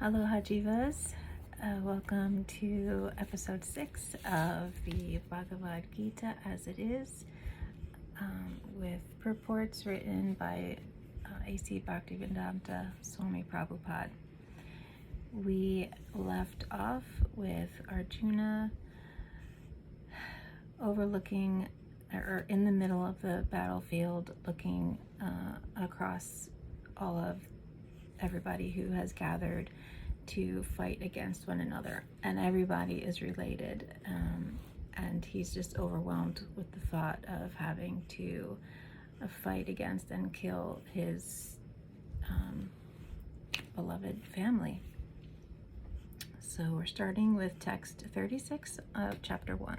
Aloha Jivas, welcome to episode 6 of the Bhagavad Gita as it is, with purports written by A.C. Bhaktivedanta Swami Prabhupada. We left off with Arjuna overlooking, or in the middle of the battlefield, looking across all of everybody who has gathered to fight against one another, and everybody is related, and he's just overwhelmed with the thought of having to fight against and kill his beloved family. So we're starting with text 36 of chapter 1.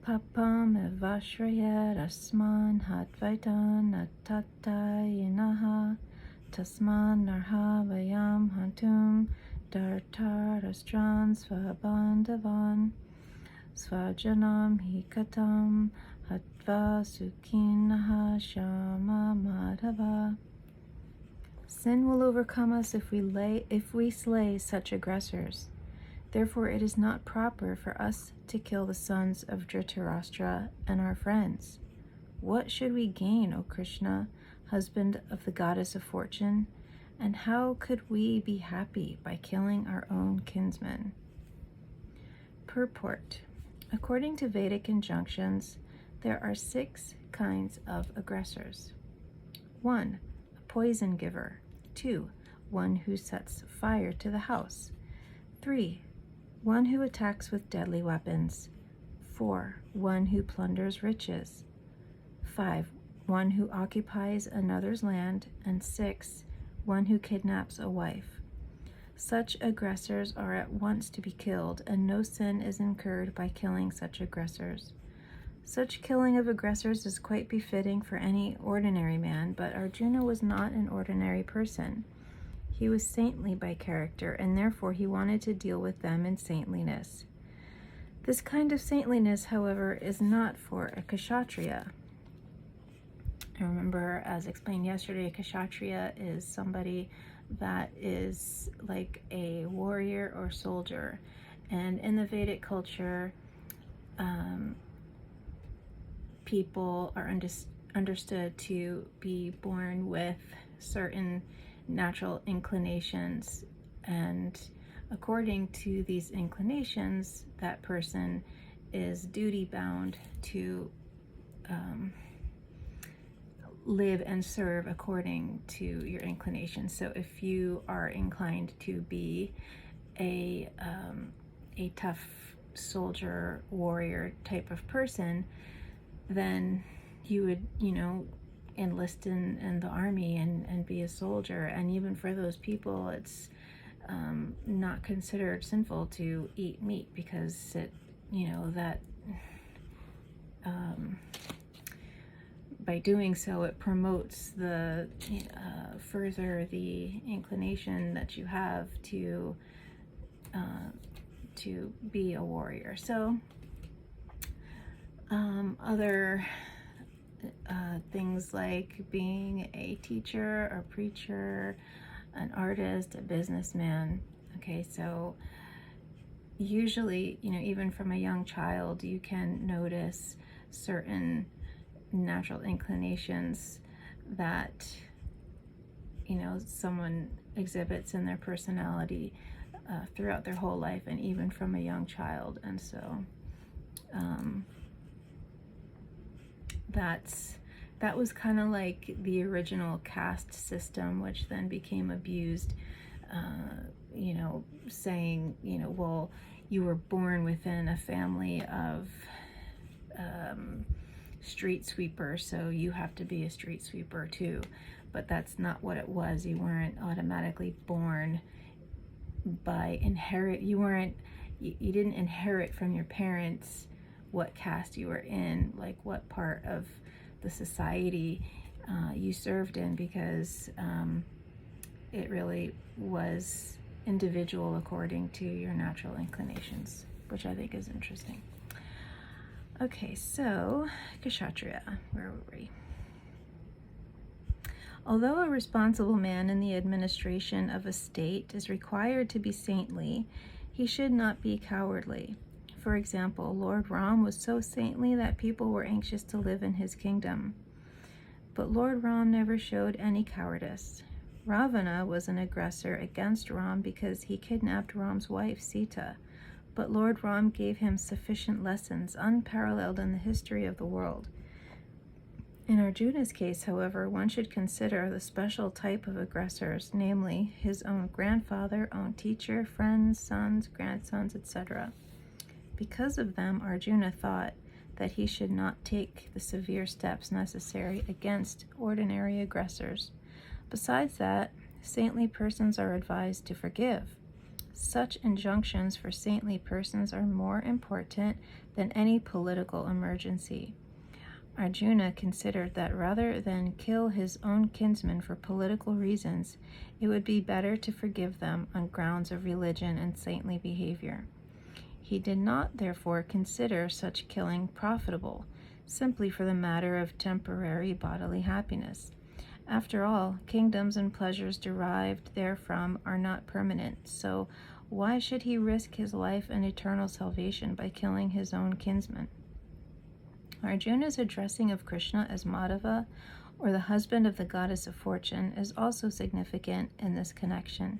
Papam evashrayat asman hatvaitan atatayinaha Tasman narha vayam hantum dartarastran svabandhavan svajanam hikatam hatva sukhinaha shama madhava. Sin will overcome us if we slay such aggressors. Therefore it is not proper for us to kill the sons of Dhritarashtra and our friends. What should we gain, O Krishna, husband of the goddess of fortune, and how could we be happy by killing our own kinsmen? Purport. According to Vedic injunctions, there are 6 kinds of aggressors. 1. A poison giver. 2. One who sets fire to the house. 3. One who attacks with deadly weapons. 4. One who plunders riches. 5. One who occupies another's land, and 6, one who kidnaps a wife. Such aggressors are at once to be killed, and no sin is incurred by killing such aggressors. Such killing of aggressors is quite befitting for any ordinary man, but Arjuna was not an ordinary person. He was saintly by character, and therefore he wanted to deal with them in saintliness. This kind of saintliness, however, is not for a kshatriya. I remember, as explained yesterday, a kshatriya is somebody that is like a warrior or soldier. And in the Vedic culture, people are understood to be born with certain natural inclinations. And according to these inclinations, that person is duty-bound to live and serve according to your inclinations. So if you are inclined to be a tough soldier, warrior type of person, then you would, enlist in the army and be a soldier. And even for those people, it's not considered sinful to eat meat, because it, that by doing so, it promotes the further the inclination that you have to be a warrior. So other things like being a teacher, a preacher, an artist, a businessman. Okay, so usually, even from a young child, you can notice certain natural inclinations that someone exhibits in their personality throughout their whole life, and even from a young child. And so that was kind of like the original caste system, which then became abused, saying, well, you were born within a family of street sweeper, so you have to be a street sweeper too. But that's not what it was. You weren't automatically born by you didn't inherit from your parents what caste you were in, like what part of the society you served in, because it really was individual according to your natural inclinations, which I think is interesting. Okay, so Kshatriya, where were we? Although a responsible man in the administration of a state is required to be saintly, he should not be cowardly. For example, Lord Ram was so saintly that people were anxious to live in his kingdom. But Lord Ram never showed any cowardice. Ravana was an aggressor against Ram because he kidnapped Ram's wife Sita, but Lord Ram gave him sufficient lessons, unparalleled in the history of the world. In Arjuna's case, however, one should consider the special type of aggressors, namely his own grandfather, own teacher, friends, sons, grandsons, etc. Because of them, Arjuna thought that he should not take the severe steps necessary against ordinary aggressors. Besides that, saintly persons are advised to forgive. Such injunctions for saintly persons are more important than any political emergency. Arjuna considered that rather than kill his own kinsmen for political reasons, it would be better to forgive them on grounds of religion and saintly behavior. He did not, therefore, consider such killing profitable, simply for the matter of temporary bodily happiness. After all, kingdoms and pleasures derived therefrom are not permanent, so why should he risk his life and eternal salvation by killing his own kinsmen? Arjuna's addressing of Krishna as Madhava, or the husband of the goddess of fortune, is also significant in this connection.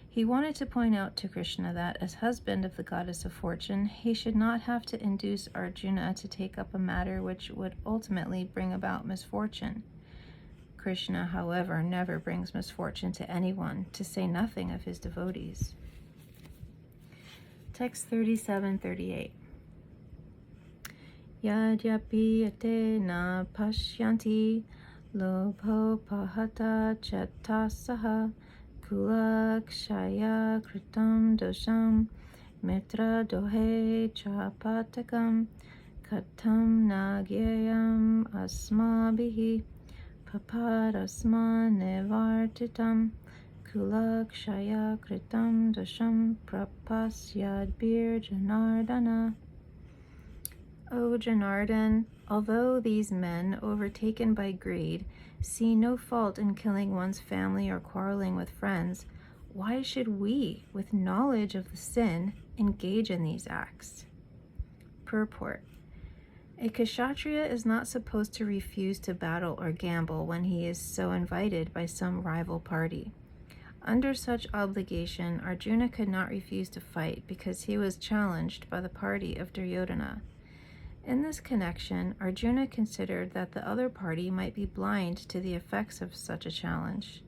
He wanted to point out to Krishna that, as husband of the goddess of fortune, he should not have to induce Arjuna to take up a matter which would ultimately bring about misfortune. Krishna, however, never brings misfortune to anyone, to say nothing of his devotees. Text 37-38. Yadyapi ate na pashyanti lobho pahata chetasaha kulakshaya kritam dosham mitra dohe chapatakam katam nagyayam asmabihi papadasma nevartitam kulakshaya kritam dosham prapasyadbir janardana. O Janardan, although these men, overtaken by greed, see no fault in killing one's family or quarreling with friends, why should we, with knowledge of the sin, engage in these acts? Purport. A Kshatriya is not supposed to refuse to battle or gamble when he is so invited by some rival party. Under such obligation, Arjuna could not refuse to fight because he was challenged by the party of Duryodhana. In this connection, Arjuna considered that the other party might be blind to the effects of such a challenge.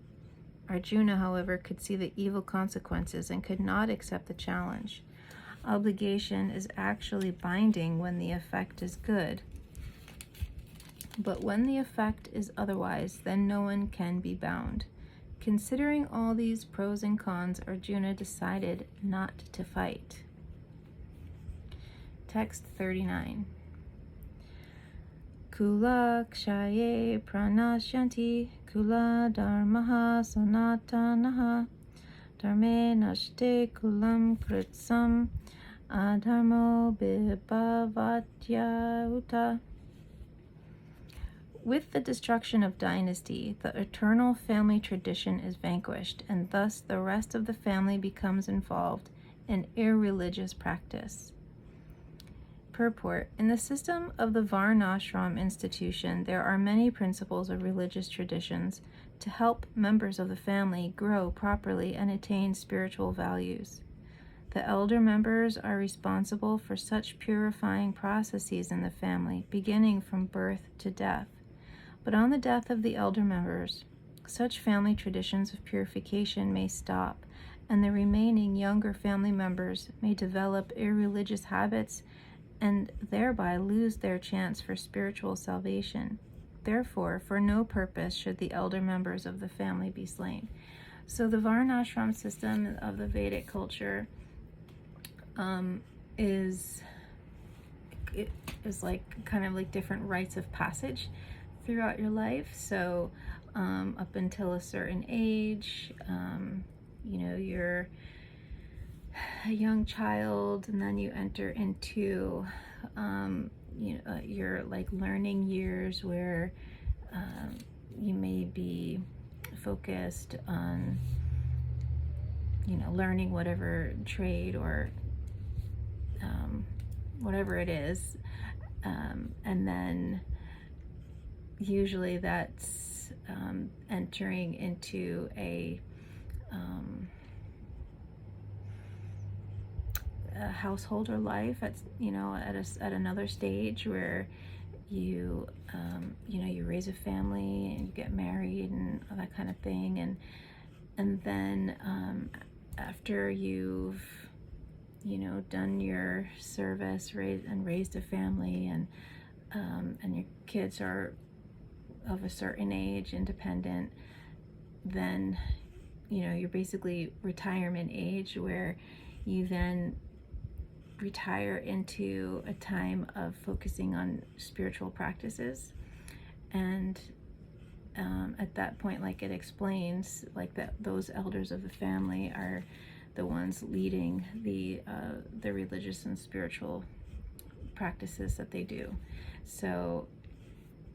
Arjuna, however, could see the evil consequences and could not accept the challenge. Obligation is actually binding when the effect is good, but when the effect is otherwise, then no one can be bound. Considering all these pros and cons, Arjuna decided not to fight. Text 39. Kula kshaye pranashyanti kula dharmaha sanatanaha dharme nashte kulam kritsam adharmo bibhavatya uta. With the destruction of dynasty, the eternal family tradition is vanquished, and thus the rest of the family becomes involved in irreligious practice. Purport. In the system of the Varnasrama institution, there are many principles of religious traditions to help members of the family grow properly and attain spiritual values. The elder members are responsible for such purifying processes in the family, beginning from birth to death. But on the death of the elder members, such family traditions of purification may stop, and the remaining younger family members may develop irreligious habits and thereby lose their chance for spiritual salvation. Therefore, for no purpose should the elder members of the family be slain. So the Varnashram system of the Vedic culture is like kind of like different rites of passage throughout your life. So up until a certain age, you're a young child, and then you enter into your like learning years where you may be focused on, learning whatever trade or whatever it is, and then usually that's entering into a householder life at another stage where you you raise a family and you get married and all that kind of thing, and then after you've done your service, raised a family, and your kids are of a certain age, independent, then you're basically retirement age, where you then retire into a time of focusing on spiritual practices. And at that point, like it explains, like that those elders of the family are the ones leading the religious and spiritual practices that they do. So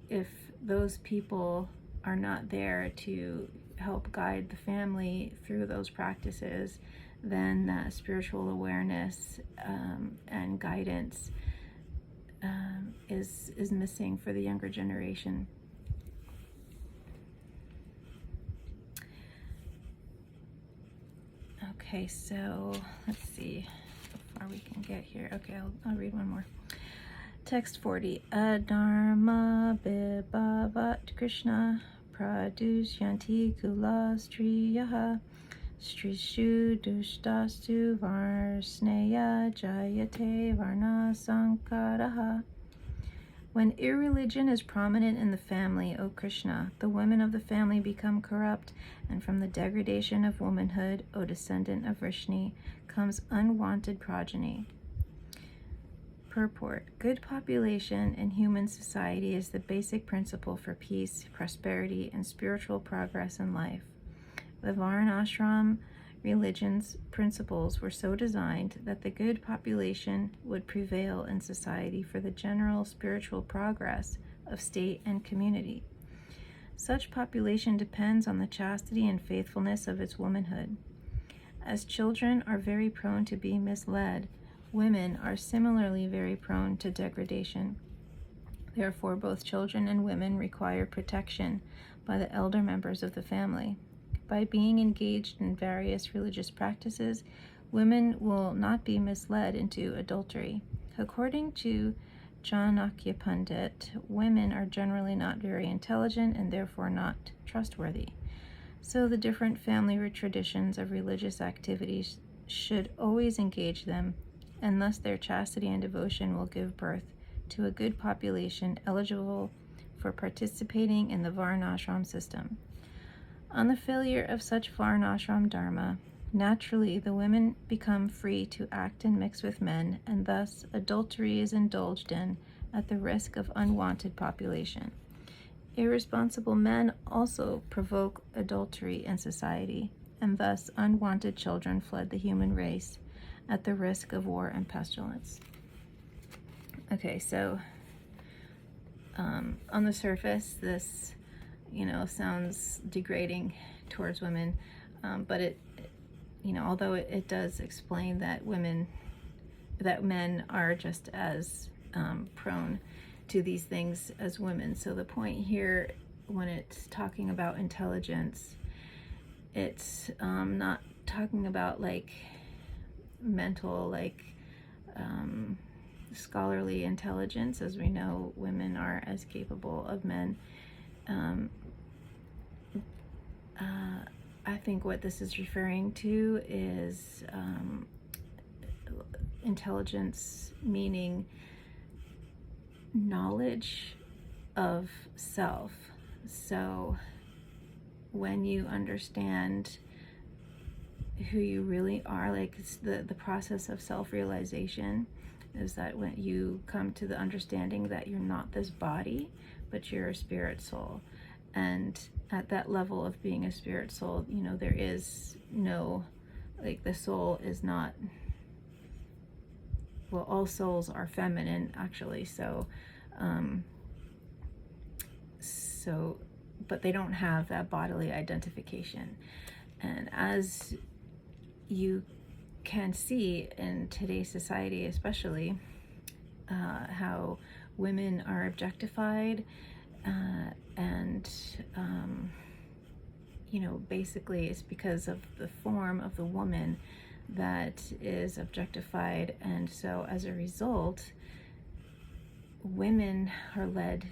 if those people are not there to help guide the family through those practices, then that spiritual awareness and guidance is missing for the younger generation. Okay, so let's see how far we can get here. Okay, I'll read one more. Text 40. Adharma bibhavat Krishna pradusyanti kula striyaha strishu dushtastu varsneya jayate varnasankaraha. When irreligion is prominent in the family, O Krishna, the women of the family become corrupt, and from the degradation of womanhood, O descendant of Vrishni, comes unwanted progeny. Purport. Good population in human society is the basic principle for peace, prosperity, and spiritual progress in life. The Varnasrama religion's principles were so designed that the good population would prevail in society for the general spiritual progress of state and community. Such population depends on the chastity and faithfulness of its womanhood. As children are very prone to be misled, women are similarly very prone to degradation. Therefore, both children and women require protection by the elder members of the family. By being engaged in various religious practices, women will not be misled into adultery. According to Chanakya Pandit, women are generally not very intelligent and therefore not trustworthy. So the different family traditions of religious activities should always engage them, and thus their chastity and devotion will give birth to a good population eligible for participating in the Varnashram system. On the failure of such Varnashram dharma, naturally the women become free to act and mix with men, and thus adultery is indulged in at the risk of unwanted population. Irresponsible men also provoke adultery in society, and thus unwanted children flood the human race at the risk of war and pestilence. Okay, so on the surface, this sounds degrading towards women, but it although it does explain that men are just as prone to these things as women. So the point here, when it's talking about intelligence, it's not talking about like mental, like scholarly intelligence. As we know, women are as capable of men. I think what this is referring to is intelligence, meaning knowledge of self. So when you understand who you really are, like the process of self-realization is that when you come to the understanding that you're not this body, but you're a spirit soul. And at that level of being a spirit soul, there is no, like, the soul is not, well, all souls are feminine, actually. So but they don't have that bodily identification. And as you can see in today's society, especially, how women are objectified, and basically it's because of the form of the woman that is objectified. And so as a result, women are led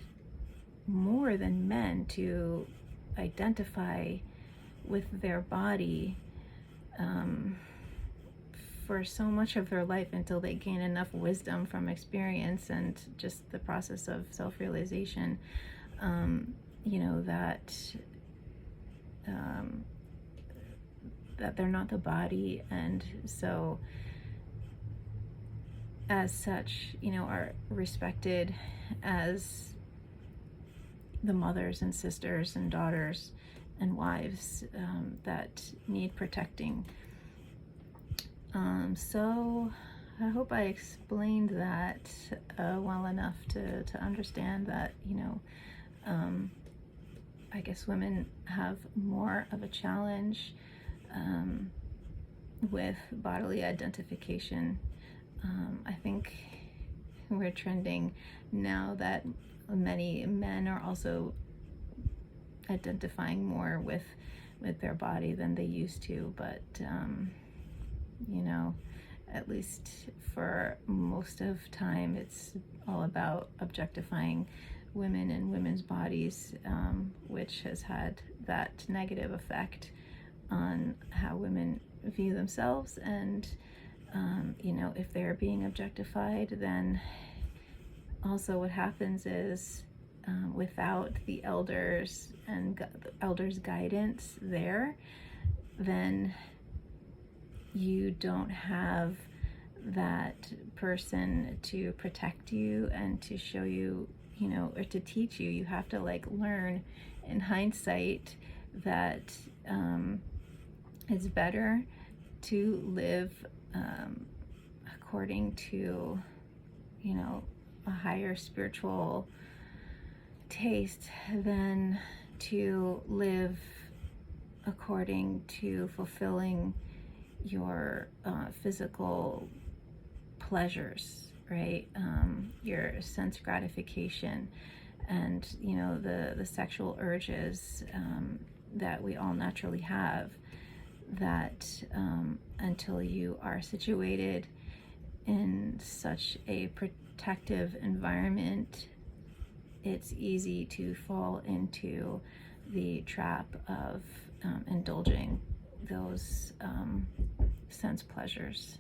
more than men to identify with their body for so much of their life, until they gain enough wisdom from experience and just the process of self-realization, that they're not the body. And so as such, are respected as the mothers and sisters and daughters and wives that need protecting. So I hope I explained that well enough to understand that, I guess women have more of a challenge with bodily identification. I think we're trending now that many men are also identifying more with their body than they used to, but at least for most of time, it's all about objectifying women and women's bodies, which has had that negative effect on how women view themselves. And if they're being objectified, then also what happens is, without the elders and the elders' guidance there, then you don't have that person to protect you and to show you, or to teach you. You have to learn in hindsight that it's better to live according to, a higher spiritual taste than to live according to fulfilling your physical pleasures, right? Your sense gratification and, the sexual urges that we all naturally have, that until you are situated in such a protective environment, it's easy to fall into the trap of indulging those sense pleasures.